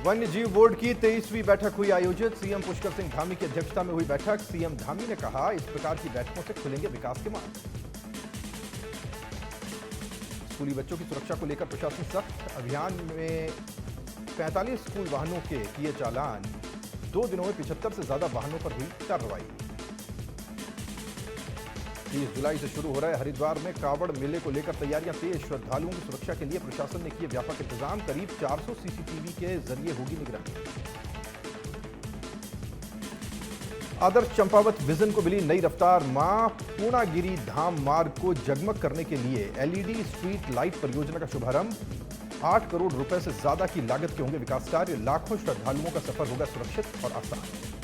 वन्य जीव बोर्ड की 23वीं बैठक हुई आयोजित। सीएम पुष्कर सिंह धामी की अध्यक्षता में हुई बैठक। सीएम धामी ने कहा, इस प्रकार की बैठकों से खुलेंगे विकास के मार्ग। स्कूली बच्चों की सुरक्षा को लेकर प्रशासन सख्त। अभियान में 45 स्कूल वाहनों के किए चालान। 2 दिनों में 75 से ज्यादा वाहनों पर हुई कार्रवाई। 30 जुलाई से शुरू हो रहे हरिद्वार में कावड़ मेले को लेकर तैयारियां तेज। श्रद्धालुओं की सुरक्षा के लिए प्रशासन ने किए व्यापक इंतजाम। करीब 400 सीसीटीवी के जरिए होगी निगरानी। आदर्श चंपावत विजन को मिली नई रफ्तार। मां पूर्णागिरी धाम मार्ग को जगमग करने के लिए एलईडी स्ट्रीट लाइट परियोजना का शुभारंभ। 8 करोड़ रुपए से ज्यादा की लागत के होंगे विकास कार्य। लाखों श्रद्धालुओं का सफर होगा सुरक्षित और आसान।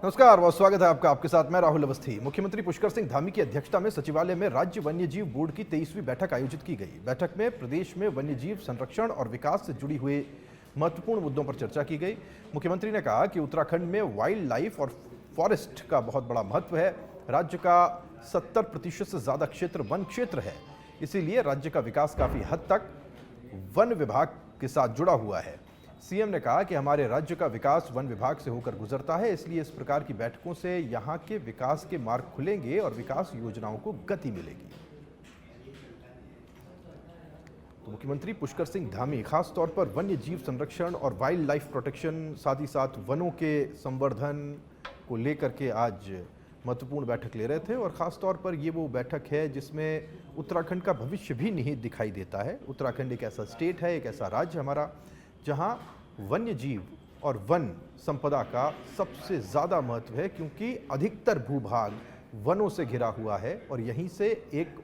नमस्कार, बहुत स्वागत है आपके साथ मैं राहुल अवस्थी। मुख्यमंत्री पुष्कर सिंह धामी की अध्यक्षता में सचिवालय में राज्य वन्यजीव बोर्ड की 23वीं बैठक आयोजित की गई। बैठक में प्रदेश में वन्यजीव संरक्षण और विकास से जुड़ी हुए महत्वपूर्ण मुद्दों पर चर्चा की गई। मुख्यमंत्री ने कहा कि उत्तराखंड में वाइल्ड लाइफ और फॉरेस्ट का बहुत बड़ा महत्व है। राज्य का 70% से ज्यादा क्षेत्र वन क्षेत्र है, इसीलिए राज्य का विकास काफी हद तक वन विभाग के साथ जुड़ा हुआ है। सीएम ने कहा कि हमारे राज्य का विकास वन विभाग से होकर गुजरता है, इसलिए इस प्रकार की बैठकों से यहां के विकास के मार्ग खुलेंगे और विकास योजनाओं को गति मिलेगी। तो मुख्यमंत्री पुष्कर सिंह धामी खास तौर पर वन्य जीव संरक्षण और वाइल्ड लाइफ प्रोटेक्शन, साथ ही साथ वनों के संवर्धन को लेकर के आज महत्वपूर्ण बैठक ले रहे थे। और ख़ास तौर पर ये वो बैठक है जिसमें उत्तराखंड का भविष्य भी निहित दिखाई देता है। उत्तराखंड एक ऐसा स्टेट है, एक ऐसा राज्य हमारा, जहां वन्य जीव और वन संपदा का सबसे ज़्यादा महत्व है, क्योंकि अधिकतर भूभाग वनों से घिरा हुआ है और यहीं से एक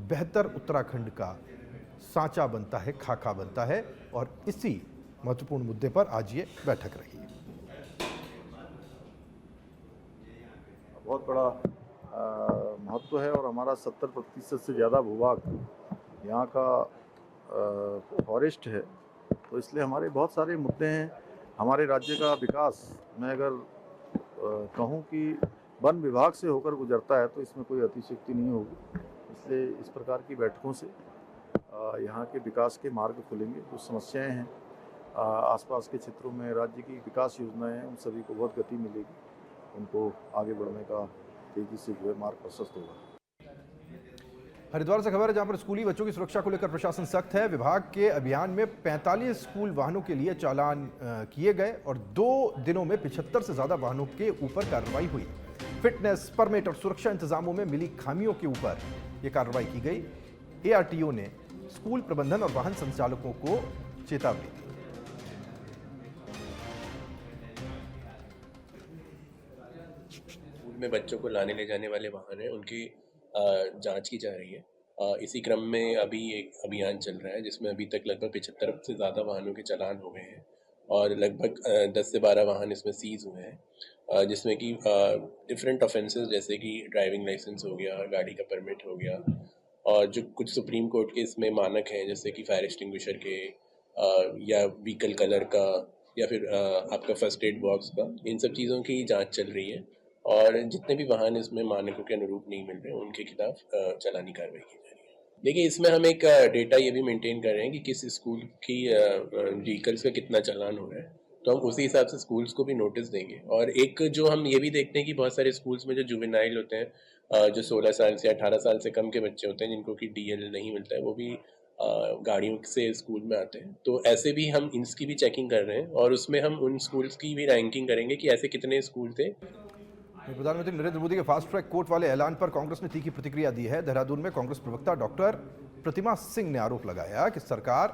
बेहतर उत्तराखंड का सांचा बनता है, खाका बनता है। और इसी महत्वपूर्ण मुद्दे पर आज ये बैठक रही है। बहुत बड़ा महत्व है और हमारा 70% से ज़्यादा भूभाग यहाँ का फॉरेस्ट है, तो इसलिए हमारे बहुत सारे मुद्दे हैं। हमारे राज्य का विकास मैं अगर कहूँ कि वन विभाग से होकर गुजरता है तो इसमें कोई अतिशयोक्ति नहीं होगी। इसलिए इस प्रकार की बैठकों से यहाँ के विकास के मार्ग खुलेंगे। जो समस्याएं हैं आसपास के क्षेत्रों में, राज्य की विकास योजनाएं हैं, उन सभी को बहुत गति मिलेगी। उनको आगे बढ़ने का तेजी से जो है मार्ग प्रशस्त होगा। हरिद्वार से खबर है, जहां पर स्कूली बच्चों की सुरक्षा को लेकर प्रशासन सख्त है। विभाग के अभियान में 45 स्कूल वाहनों के लिए चालान किए गए और 2 दिनों में 75 से ज्यादा वाहनों के ऊपर कार्रवाई हुई। फिटनेस, परमिट और सुरक्षा इंतजामों में मिली खामियों के ऊपर यह कार्रवाई की गई। एआरटीओ ने स्कूल प्रबंधन और वाहन संचालकों को चेतावनी दी। में बच्चों को लाने ले जाने वाले वाहन हैं, उनकी जांच की जा रही है। इसी क्रम में अभी एक अभियान चल रहा है जिसमें अभी तक लगभग 75 से ज़्यादा वाहनों के चालान हो गए हैं और लगभग 10 से 12 वाहन इसमें सीज हुए हैं, जिसमें कि डिफरेंट ऑफेंसेस जैसे कि ड्राइविंग लाइसेंस हो गया, गाड़ी का परमिट हो गया, और जो कुछ सुप्रीम कोर्ट के इसमें मानक हैं जैसे कि फायर एक्सटिंग्विशर के या व्हीकल कलर का या फिर आपका फर्स्ट एड बॉक्स का, इन सब चीज़ों की जांच चल रही है। और जितने भी वाहन इसमें मानकों के अनुरूप नहीं मिल रहे हैं उनके खिलाफ चालानी कार्रवाई की जा रही है। देखिए, इसमें हम एक डेटा ये भी मेंटेन कर रहे हैं कि किस स्कूल की व्हीकल्स का कितना चालान हो रहा है, तो हम उसी हिसाब से स्कूल्स को भी नोटिस देंगे। और एक जो हम ये भी देखते हैं कि बहुत सारे स्कूल्स में जो जुवेनाइल होते हैं, जो 16 साल से 18 साल से कम के बच्चे होते हैं जिनको कि डीएल नहीं मिलता है, वो भी गाड़ियों से स्कूल में आते हैं। तो ऐसे भी हम इसकी भी चेकिंग कर रहे हैं और उसमें हम उन स्कूल्स की भी रैंकिंग करेंगे कि ऐसे कितने स्कूल थे। प्रधानमंत्री नरेंद्र मोदी के फास्ट ट्रैक कोर्ट वाले ऐलान पर कांग्रेस ने तीखी प्रतिक्रिया दी है। देहरादून में कांग्रेस प्रवक्ता डॉक्टर प्रतिमा सिंह ने आरोप लगाया कि सरकार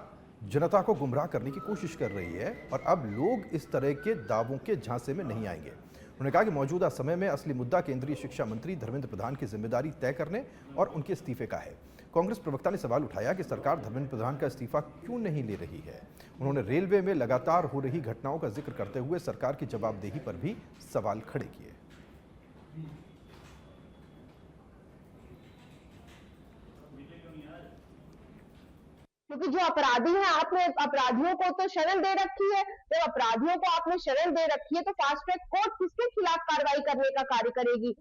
जनता को गुमराह करने की कोशिश कर रही है और अब लोग इस तरह के दावों के झांसे में नहीं आएंगे। उन्होंने कहा कि मौजूदा समय में असली मुद्दा केंद्रीय शिक्षा मंत्री धर्मेंद्र प्रधान की जिम्मेदारी तय करने और उनके इस्तीफे का है। कांग्रेस प्रवक्ता ने सवाल उठाया कि सरकार धर्मेंद्र प्रधान का इस्तीफा क्यों नहीं ले रही है। उन्होंने रेलवे में लगातार हो रही घटनाओं का जिक्र करते हुए सरकार की जवाबदेही पर भी सवाल खड़े किए। क्योंकि जो अपराधी हैं, आपने अपराधियों को तो शरण दे रखी है। जब अपराधियों को आपने शरण दे रखी है तो फास्ट ट्रैक कोर्ट किसके खिलाफ कार्रवाई करने का कार्य करेगी?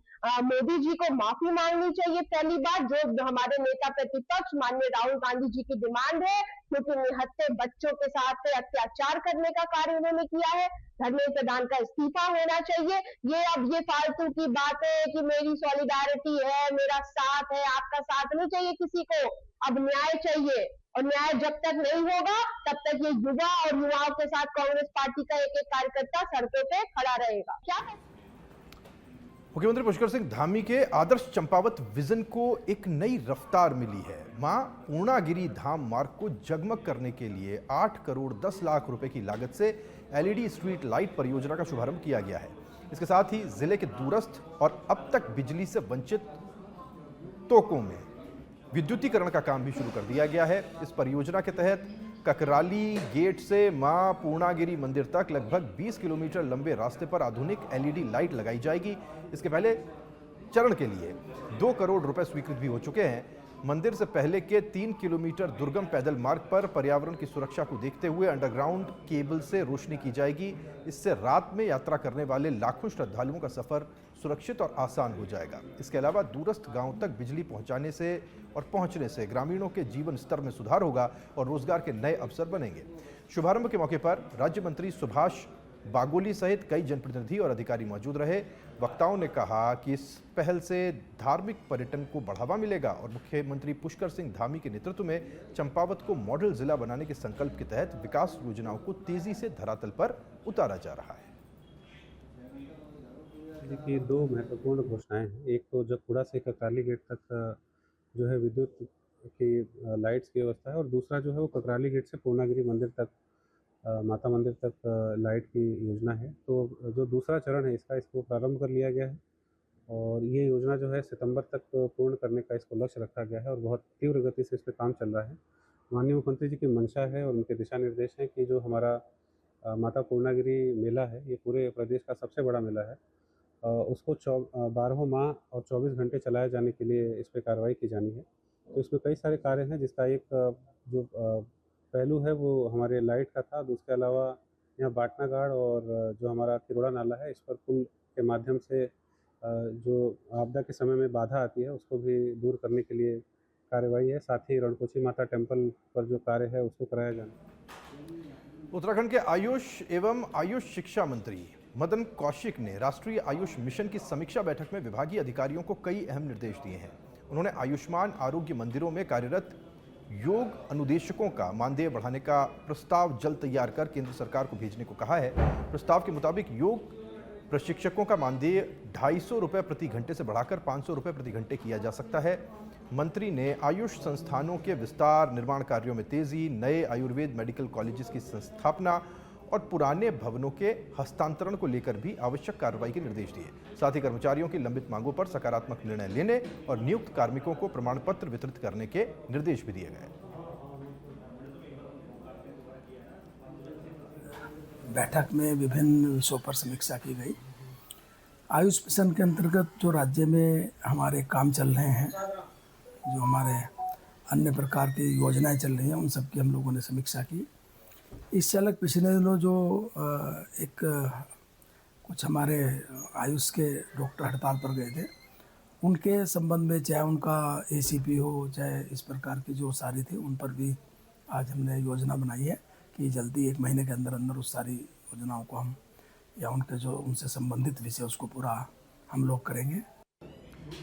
मोदी जी को माफी मांगनी चाहिए पहली बात, जो हमारे नेता प्रतिपक्ष माननीय राहुल गांधी जी की डिमांड है, क्योंकि निहत्थे बच्चों के साथ अत्याचार करने का कार्य उन्होंने किया है। धर्मेंद्र प्रधान का इस्तीफा होना चाहिए। ये फालतू की बातें कि मेरी सॉलिडारिटी है, मेरा साथ है, आपका साथ नहीं चाहिए किसी को। अब न्याय चाहिए, और न्याय जब तक नहीं होगा तब तक ये युवा और युवाओं के साथ कांग्रेस पार्टी का एक एक कार्यकर्ता सड़कों पे खड़ा रहेगा। क्या मुख्यमंत्री पुष्कर सिंह धामी के आदर्श चंपावत विजन को एक नई रफ्तार मिली है। मां पूर्णागिरि धाम मार्ग को जगमग करने के लिए 8 करोड़ 10 लाख रुपए की लागत से एलईडी स्ट्रीट लाइट परियोजना का शुभारंभ किया गया है। इसके साथ ही जिले के दूरस्थ और अब तक बिजली से वंचित तोकों में विद्युतीकरण का काम भी शुरू कर दिया गया है। इस परियोजना के तहत ककराली गेट से मां पूर्णागिरि मंदिर तक लगभग 20 किलोमीटर लंबे रास्ते पर आधुनिक एलईडी लाइट लगाई जाएगी। इसके पहले चरण के लिए 2 करोड़ रुपए स्वीकृत भी हो चुके हैं। मंदिर से पहले के 3 किलोमीटर दुर्गम पैदल मार्ग पर पर्यावरण की सुरक्षा को देखते हुए अंडरग्राउंड केबल से रोशनी की जाएगी। इससे रात में यात्रा करने वाले लाखों श्रद्धालुओं का सफर सुरक्षित और आसान हो जाएगा। इसके अलावा दूरस्थ गांव तक बिजली पहुंचाने से और पहुंचने से ग्रामीणों के जीवन स्तर में सुधार होगा और रोजगार के नए अवसर बनेंगे। शुभारंभ के मौके पर राज्य मंत्री सुभाष बागोली सहित कई जनप्रतिनिधि और अधिकारी मौजूद रहे। वक्ताओं ने कहा कि इस पहल से धार्मिक पर्यटन को बढ़ावा मिलेगा और मुख्यमंत्री पुष्कर सिंह धामी के नेतृत्व में चंपावत को मॉडल जिला बनाने के संकल्प के तहत विकास योजनाओं को तेजी से धरातल पर उतारा जा रहा है। देखिए, 2 महत्वपूर्ण घोषणाएं हैं। एक तो जगपुड़ा से ककराली गेट तक जो है विद्युत की लाइट्स की व्यवस्था है, और दूसरा जो है वो ककराली गेट से पूर्णागिरि मंदिर तक माता मंदिर तक लाइट की योजना है। तो जो दूसरा चरण है इसको प्रारंभ कर लिया गया है, और ये योजना जो है सितंबर तक पूर्ण करने का इसको लक्ष्य रखा गया है, और बहुत तीव्र गति से इस पर काम चल रहा है। माननीय मुख्यमंत्री जी की मंशा है और उनके दिशा निर्देश हैं कि जो हमारा माता पूर्णागिरि मेला है, ये पूरे प्रदेश का सबसे बड़ा मेला है, उसको 12 माह और 24 घंटे चलाए जाने के लिए इस पर कार्रवाई की जानी है। तो इसमें कई सारे कार्य हैं, जिसका एक जो पहलू है वो हमारे लाइट का था। उसके अलावा यहाँ बाटना गाड़ और जो हमारा किरोड़ा नाला है, इस पर पुल के माध्यम से जो आपदा के समय में बाधा आती है उसको भी दूर करने के लिए कार्रवाई है। साथ ही रणकोची माता टेम्पल पर जो कार्य है उसको कराया जाना। उत्तराखंड के आयुष एवं आयुष शिक्षा मंत्री मदन कौशिक ने राष्ट्रीय आयुष मिशन की समीक्षा बैठक में विभागीय अधिकारियों को कई अहम निर्देश दिए हैं। उन्होंने आयुष्मान आरोग्य मंदिरों में कार्यरत योग अनुदेशकों का मानदेय बढ़ाने का प्रस्ताव जल्द तैयार कर केंद्र सरकार को भेजने को कहा है। प्रस्ताव के मुताबिक योग प्रशिक्षकों का मानदेय 250 रुपये प्रति घंटे से बढ़ाकर 500 रुपये प्रति घंटे किया जा सकता है। मंत्री ने आयुष संस्थानों के विस्तार, निर्माण कार्यों में तेजी, नए आयुर्वेद मेडिकल कॉलेजेस की स्थापना और पुराने भवनों के हस्तांतरण को लेकर भी आवश्यक कार्रवाई के निर्देश दिए। साथ ही कर्मचारियों की लंबित मांगों पर सकारात्मक निर्णय लेने और नियुक्त कार्मिकों को प्रमाण पत्र वितरित करने के निर्देश भी दिए गए। बैठक में विभिन्न विषयों पर समीक्षा की गई। आयुष मिशन के अंतर्गत जो राज्य में हमारे काम चल रहे हैं, जो हमारे अन्य प्रकार की योजनाएं चल रही हैं, उन सब की हम लोगों ने समीक्षा की। इस चालक पिछले दिनों जो कुछ हमारे आयुष के डॉक्टर हड़ताल पर गए थे, उनके संबंध में चाहे उनका ACP हो, चाहे इस प्रकार की जो सारी थी, उन पर भी आज हमने योजना बनाई है कि जल्दी 1 महीने के अंदर अंदर उस सारी योजनाओं को हम या उनके जो उनसे संबंधित विषय उसको पूरा हम लोग करेंगे।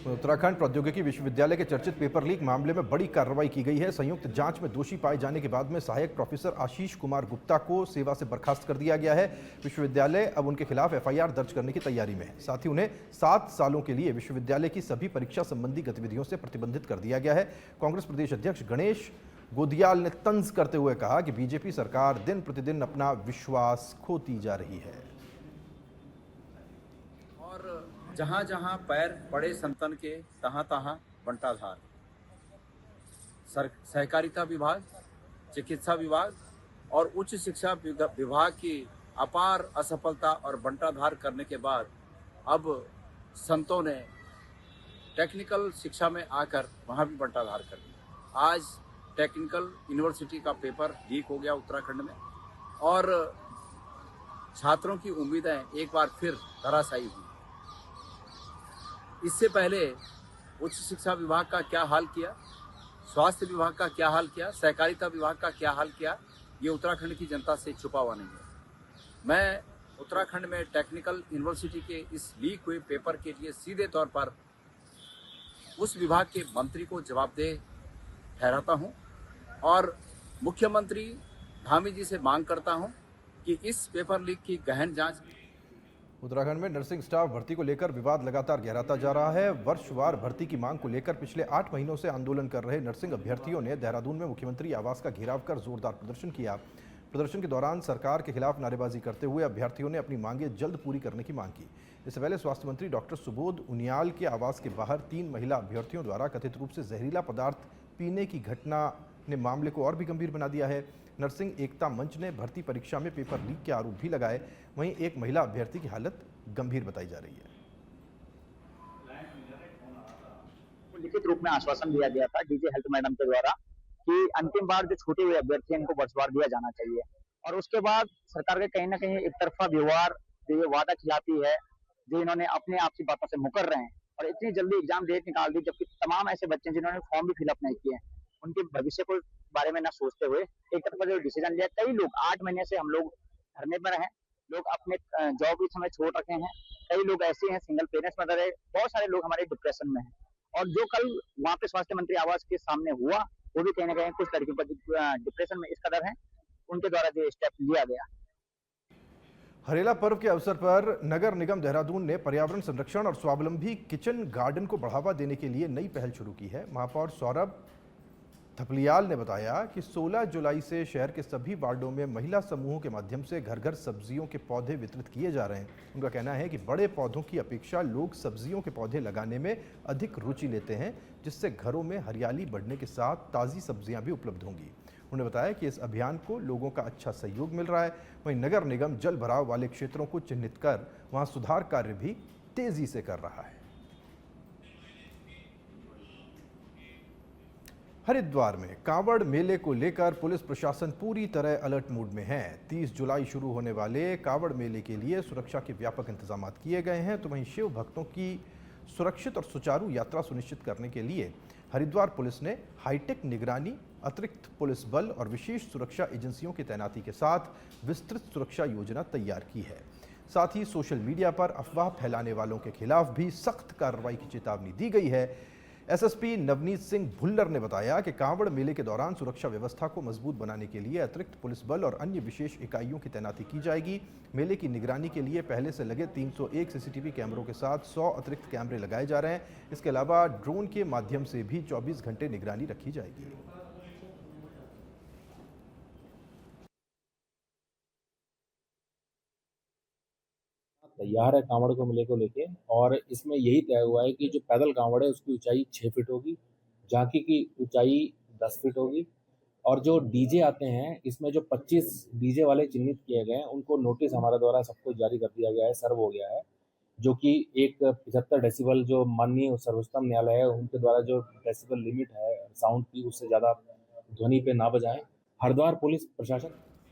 उत्तराखंड प्रौद्योगिकी विश्वविद्यालय के चर्चित पेपर लीक मामले में बड़ी कार्रवाई की गई है। संयुक्त जांच में दोषी पाए जाने के बाद में सहायक प्रोफेसर आशीष कुमार गुप्ता को सेवा से बर्खास्त कर दिया गया है। विश्वविद्यालय अब उनके खिलाफ FIR दर्ज करने की तैयारी में है। साथ ही उन्हें 7 सालों के लिए विश्वविद्यालय की सभी परीक्षा संबंधी गतिविधियों से प्रतिबंधित कर दिया गया है। कांग्रेस प्रदेश अध्यक्ष गणेश गोदियाल ने तंज करते हुए कहा कि बीजेपी सरकार दिन प्रतिदिन अपना विश्वास खोती जा रही है। जहाँ जहाँ पैर पड़े संतन के, तहाँ तहाँ बंटाधार। सहकारिता विभाग, चिकित्सा विभाग और उच्च शिक्षा विभाग की अपार असफलता और बंटाधार करने के बाद अब संतों ने टेक्निकल शिक्षा में आकर वहाँ भी बंटाधार कर दिया। आज टेक्निकल यूनिवर्सिटी का पेपर लीक हो गया उत्तराखंड में और छात्रों की उम्मीदें एक बार फिर धराशायी हुई। इससे पहले उच्च शिक्षा विभाग का क्या हाल किया, स्वास्थ्य विभाग का क्या हाल किया, सहकारिता विभाग का क्या हाल किया, ये उत्तराखंड की जनता से छुपा हुआ नहीं है। मैं उत्तराखंड में टेक्निकल यूनिवर्सिटी के इस लीक हुए पेपर के लिए सीधे तौर पर उस विभाग के मंत्री को जवाबदेह ठहराता हूं और मुख्यमंत्री धामी जी से मांग करता हूं कि इस पेपर लीक की गहन जांच। उत्तराखंड में नर्सिंग स्टाफ भर्ती को लेकर विवाद लगातार गहराता जा रहा है। वर्षवार भर्ती की मांग को लेकर पिछले 8 महीनों से आंदोलन कर रहे नर्सिंग अभ्यर्थियों ने देहरादून में मुख्यमंत्री आवास का घेराव कर जोरदार प्रदर्शन किया। प्रदर्शन के दौरान सरकार के खिलाफ नारेबाजी करते हुए अभ्यर्थियों ने अपनी मांगें जल्द पूरी करने की मांग की। इससे पहले स्वास्थ्य मंत्री डॉक्टर सुबोध उनियाल के आवास के बाहर 3 महिला अभ्यर्थियों द्वारा कथित रूप से जहरीला पदार्थ पीने की घटना ने मामले को और भी गंभीर बना दिया है। नर्सिंग एकता मंच ने भर्ती परीक्षा में पेपर लीक के आरोप भी लगाए। वहीं एक महिला अभ्यर्थी की हालत गंभीर बताई जा रही है। लिखित रूप में आश्वासन दिया गया था डीजे हेल्थ मैडम के द्वारा कि अंतिम बार जो छूटे हुए अभ्यर्थी हैं इनको वर्षवार दिया जाना चाहिए, और उसके बाद सरकार के कहीं ना कहीं एक तरफा व्यवहार, जो ये वादा खिलाफी है, जो इन्होंने अपने आपसी बातों से मुकर रहे हैं और इतनी जल्दी एग्जाम डेट निकाल दी, जबकि तमाम ऐसे बच्चे जिन्होंने फॉर्म भी फिलअप नहीं किए, उनके भविष्य को बारे में न सोचते हुए एक तरफा जो डिसीजन लिया। कई लोग 8 महीने से हम लोग धरने पर हैं, लोग अपने जॉब इस समय छोड़ रखे हैं, कई लोग ऐसे हैं सिंगल पेरेंट्स मदर है, बहुत सारे लोग हमारे डिप्रेशन में हैं। और जो कल वहाँ पे स्वास्थ्य मंत्री आवास के सामने हुआ, वो भी कहीं ना कहीं कुछ लड़कियों का डिप्रेशन में इस कदर है, उनके द्वारा जो स्टेप लिया गया। हरेला पर्व के अवसर पर नगर निगम देहरादून ने पर्यावरण संरक्षण और स्वावलंबी किचन गार्डन को बढ़ावा देने के लिए नई पहल शुरू की है। महापौर सौरभ थपलियाल ने बताया कि 16 जुलाई से शहर के सभी वार्डों में महिला समूहों के माध्यम से घर घर सब्जियों के पौधे वितरित किए जा रहे हैं। उनका कहना है कि बड़े पौधों की अपेक्षा लोग सब्जियों के पौधे लगाने में अधिक रुचि लेते हैं, जिससे घरों में हरियाली बढ़ने के साथ ताज़ी सब्जियां भी उपलब्ध होंगी। उन्होंने बताया कि इस अभियान को लोगों का अच्छा सहयोग मिल रहा है। वहीं नगर निगम जल भराव वाले क्षेत्रों को चिन्हित कर वहां सुधार कार्य भी तेजी से कर रहा है। हरिद्वार में कांवड़ मेले को लेकर पुलिस प्रशासन पूरी तरह अलर्ट मोड में है। 30 जुलाई शुरू होने वाले कांवड़ मेले के लिए सुरक्षा के व्यापक इंतजाम किए गए हैं, तो वहीं शिव भक्तों की सुरक्षित और सुचारू यात्रा सुनिश्चित करने के लिए हरिद्वार पुलिस ने हाईटेक निगरानी, अतिरिक्त पुलिस बल और विशेष सुरक्षा एजेंसियों की तैनाती के साथ विस्तृत सुरक्षा योजना तैयार की है। साथ ही सोशल मीडिया पर अफवाह फैलाने वालों के खिलाफ भी सख्त कार्रवाई की चेतावनी दी गई है। एसएसपी नवनीत सिंह भुल्लर ने बताया कि कांवड़ मेले के दौरान सुरक्षा व्यवस्था को मजबूत बनाने के लिए अतिरिक्त पुलिस बल और अन्य विशेष इकाइयों की तैनाती की जाएगी। मेले की निगरानी के लिए पहले से लगे 301 सीसीटीवी कैमरों के साथ 100 अतिरिक्त कैमरे लगाए जा रहे हैं। इसके अलावा ड्रोन के माध्यम से भी 24 घंटे निगरानी रखी जाएगी। तैयार है कांवड़ को मेले को लेके, और इसमें यही तय हुआ है कि जो पैदल कांवड़ है उसकी ऊंचाई 6 फीट होगी, झांकी की ऊंचाई 10 फीट होगी, और जो डीजे आते हैं इसमें जो 25 डीजे वाले चिन्हित किए गए हैं उनको नोटिस हमारे द्वारा सबको जारी कर दिया गया है, सर्व हो गया है, जो कि एक 75 डेसिबल जो माननीय सर्वोच्चतम न्यायालय है उनके द्वारा जो डेसिबल लिमिट है साउंड की, उससे ज़्यादा ध्वनि पे ना बजाएं। हरिद्वार पुलिस प्रशासन